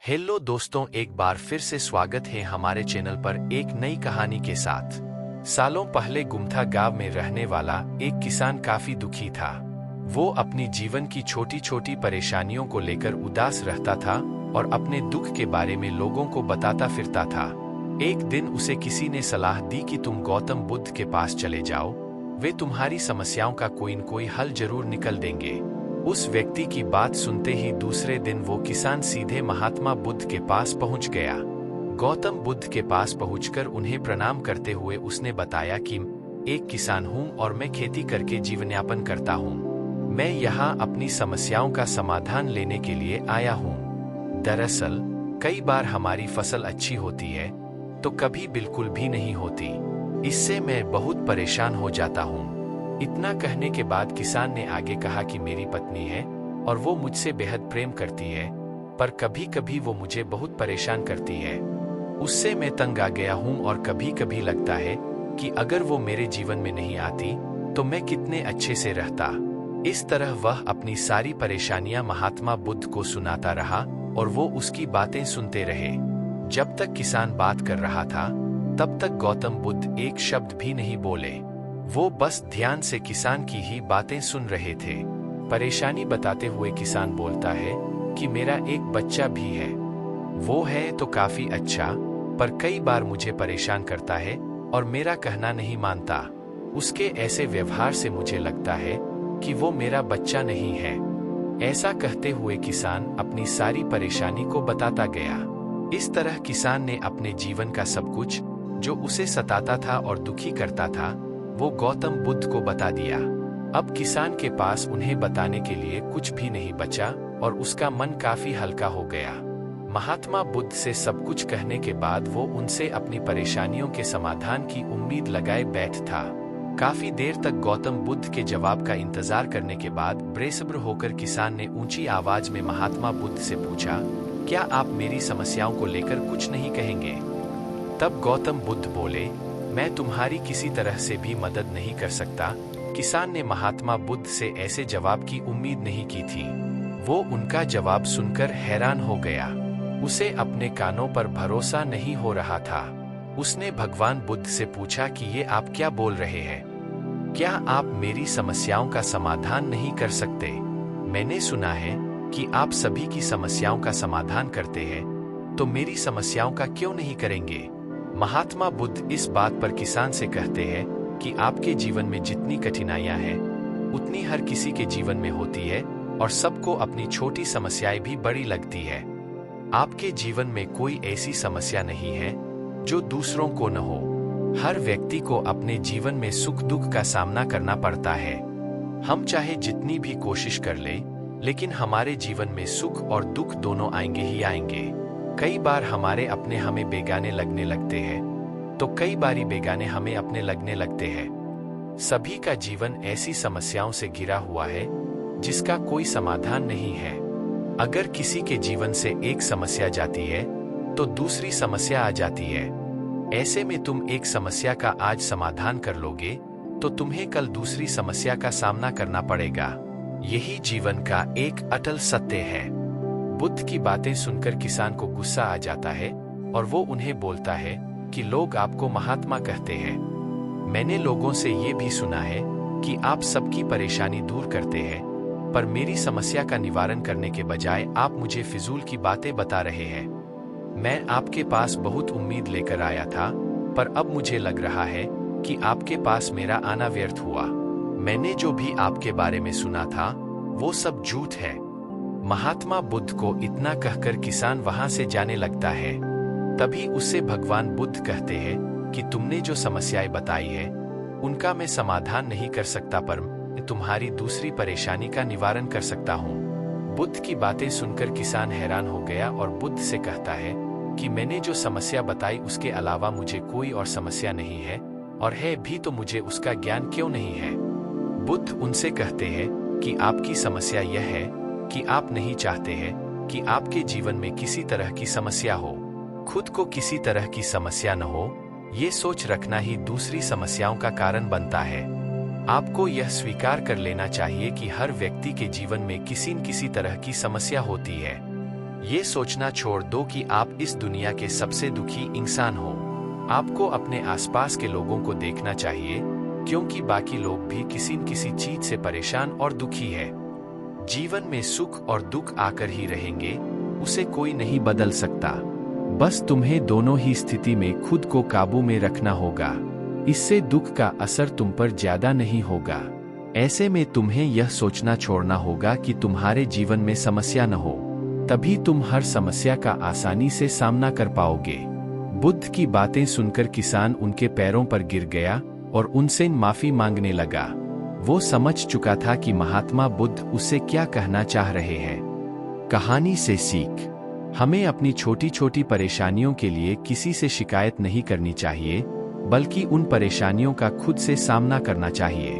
Hello दोस्तों, एक बार फिर से स्वागत है हमारे चैनल पर एक नई कहानी के साथ। सालों पहले गुमथा गांव में रहने वाला एक किसान काफी दुखी था। वो अपनी जीवन की छोटी छोटी परेशानियों को लेकर उदास रहता था और अपने दुख के बारे में लोगों को बताता फिरता था। एक दिन उसे किसी ने सलाह दी कि तुम गौतम बुद्ध के पास चले जाओ, वे तुम्हारी समस्याओं का कोई न कोई हल जरूर निकल देंगे। उस व्यक्ति की बात सुनते ही दूसरे दिन वो किसान सीधे महात्मा बुद्ध के पास पहुंच गया। गौतम बुद्ध के पास पहुंचकर उन्हें प्रणाम करते हुए उसने बताया कि एक किसान हूं और मैं खेती करके जीवनयापन करता हूं। मैं यहाँ अपनी समस्याओं का समाधान लेने के लिए आया हूं। दरअसल कई बार हमारी फसल अच्छी होती है तो कभी बिल्कुल भी नहीं होती। इससे मैं बहुत परेशान हो जाता हूं। इतना कहने के बाद किसान ने आगे कहा कि मेरी पत्नी है और वो मुझसे बेहद प्रेम करती है, पर कभी कभी वो मुझे बहुत परेशान करती है। उससे मैं तंग आ गया हूँ और कभी कभी लगता है कि अगर वो मेरे जीवन में नहीं आती तो मैं कितने अच्छे से रहता। इस तरह वह अपनी सारी परेशानियां महात्मा बुद्ध को सुनाता रहा और वो उसकी बातें सुनते रहे। जब तक किसान बात कर रहा था तब तक गौतम बुद्ध एक शब्द भी नहीं बोले। वो बस ध्यान से किसान की ही बातें सुन रहे थे। परेशानी बताते हुए किसान बोलता है कि मेरा एक बच्चा भी है। वो है तो काफी अच्छा, पर कई बार मुझे परेशान करता है और मेरा कहना नहीं मानता। उसके ऐसे व्यवहार से मुझे लगता है कि वो मेरा बच्चा नहीं है। ऐसा कहते हुए किसान अपनी सारी परेशानी को बताता गया। इस तरह किसान ने अपने जीवन का सब कुछ जो उसे सताता था और दुखी करता था वो गौतम बुद्ध को बता दिया। अब किसान के पास उन्हें बताने के लिए कुछ भी नहीं बचा और उसका मन काफी हल्का हो गया। महात्मा बुद्ध से सब कुछ कहने के बाद वो उनसे अपनी परेशानियों के समाधान की उम्मीद लगाए बैठ था। काफी देर तक गौतम बुद्ध के जवाब का इंतजार करने के बाद बेसब्र होकर किसान ने ऊंची आवाज में महात्मा बुद्ध से पूछा, क्या आप मेरी समस्याओं को लेकर कुछ नहीं कहेंगे? तब गौतम बुद्ध बोले, मैं तुम्हारी किसी तरह से भी मदद नहीं कर सकता। किसान ने महात्मा बुद्ध से ऐसे जवाब की उम्मीद नहीं की थी। वो उनका जवाब सुनकर हैरान हो गया। उसे अपने कानों पर भरोसा नहीं हो रहा था। उसने भगवान बुद्ध से पूछा कि ये आप क्या बोल रहे हैं? क्या आप मेरी समस्याओं का समाधान नहीं कर सकते? मैंने सुना है कि आप सभी की समस्याओं का समाधान करते हैं, तो मेरी समस्याओं का क्यों नहीं करेंगे? महात्मा बुद्ध इस बात पर किसान से कहते हैं कि आपके जीवन में जितनी कठिनाइयां हैं उतनी हर किसी के जीवन में होती है और सबको अपनी छोटी समस्याएं भी बड़ी लगती है। आपके जीवन में कोई ऐसी समस्या नहीं है जो दूसरों को न हो। हर व्यक्ति को अपने जीवन में सुख दुख का सामना करना पड़ता है। हम चाहे जितनी भी कोशिश कर लें, लेकिन हमारे जीवन में सुख और दुख दोनों आएंगे ही आएंगे। कई बार हमारे अपने हमें बेगाने लगने लगते हैं तो कई बारी बेगाने हमें अपने लगने लगते हैं। सभी का जीवन ऐसी समस्याओं से घिरा हुआ है जिसका कोई समाधान नहीं है। अगर किसी के जीवन से एक समस्या जाती है तो दूसरी समस्या आ जाती है। ऐसे में तुम एक समस्या का आज समाधान कर लोगे तो तुम्हें कल दूसरी समस्या का सामना करना पड़ेगा। यही जीवन का एक अटल सत्य है। बुद्ध की बातें सुनकर किसान को गुस्सा आ जाता है और वो उन्हें बोलता है कि लोग आपको महात्मा कहते हैं। मैंने लोगों से ये भी सुना है कि आप सबकी परेशानी दूर करते हैं, पर मेरी समस्या का निवारण करने के बजाय आप मुझे फिजूल की बातें बता रहे हैं। मैं आपके पास बहुत उम्मीद लेकर आया था, पर अब मुझे लग रहा है कि आपके पास मेरा आना व्यर्थ हुआ। मैंने जो भी आपके बारे में सुना था वो सब झूठ है। महात्मा बुद्ध को इतना कहकर किसान वहां से जाने लगता है। तभी उससे भगवान बुद्ध कहते हैं कि तुमने जो समस्याएं बताई है उनका मैं समाधान नहीं कर सकता, पर मैं तुम्हारी दूसरी परेशानी का निवारण कर सकता हूँ। बुद्ध की बातें सुनकर किसान हैरान हो गया और बुद्ध से कहता है कि मैंने जो समस्या बताई उसके अलावा मुझे कोई और समस्या नहीं है, और है भी तो मुझे उसका ज्ञान क्यों नहीं है? बुद्ध उनसे कहते हैं कि आपकी समस्या यह है कि आप नहीं चाहते हैं कि आपके जीवन में किसी तरह की समस्या हो। खुद को किसी तरह की समस्या न हो, ये सोच रखना ही दूसरी समस्याओं का कारण बनता है। आपको यह स्वीकार कर लेना चाहिए कि हर व्यक्ति के जीवन में किसी न किसी तरह की समस्या होती है। ये सोचना छोड़ दो कि आप इस दुनिया के सबसे दुखी इंसान हो। आपको अपने आसपास के लोगों को देखना चाहिए, क्योंकि बाकी लोग भी किसी न किसी चीज से परेशान और दुखी है। जीवन में सुख और दुख आकर ही रहेंगे, उसे कोई नहीं बदल सकता। बस तुम्हें दोनों ही स्थिति में खुद को काबू में रखना होगा। इससे दुख का असर तुम पर ज्यादा नहीं होगा। ऐसे में तुम्हें यह सोचना छोड़ना होगा कि तुम्हारे जीवन में समस्या न हो, तभी तुम हर समस्या का आसानी से सामना कर पाओगे। बुद्ध की बातें सुनकर किसान उनके पैरों पर गिर गया और उनसे माफी मांगने लगा। वो समझ चुका था कि महात्मा बुद्ध उससे क्या कहना चाह रहे हैं। कहानी से सीख: हमें अपनी छोटी छोटी परेशानियों के लिए किसी से शिकायत नहीं करनी चाहिए, बल्कि उन परेशानियों का खुद से सामना करना चाहिए।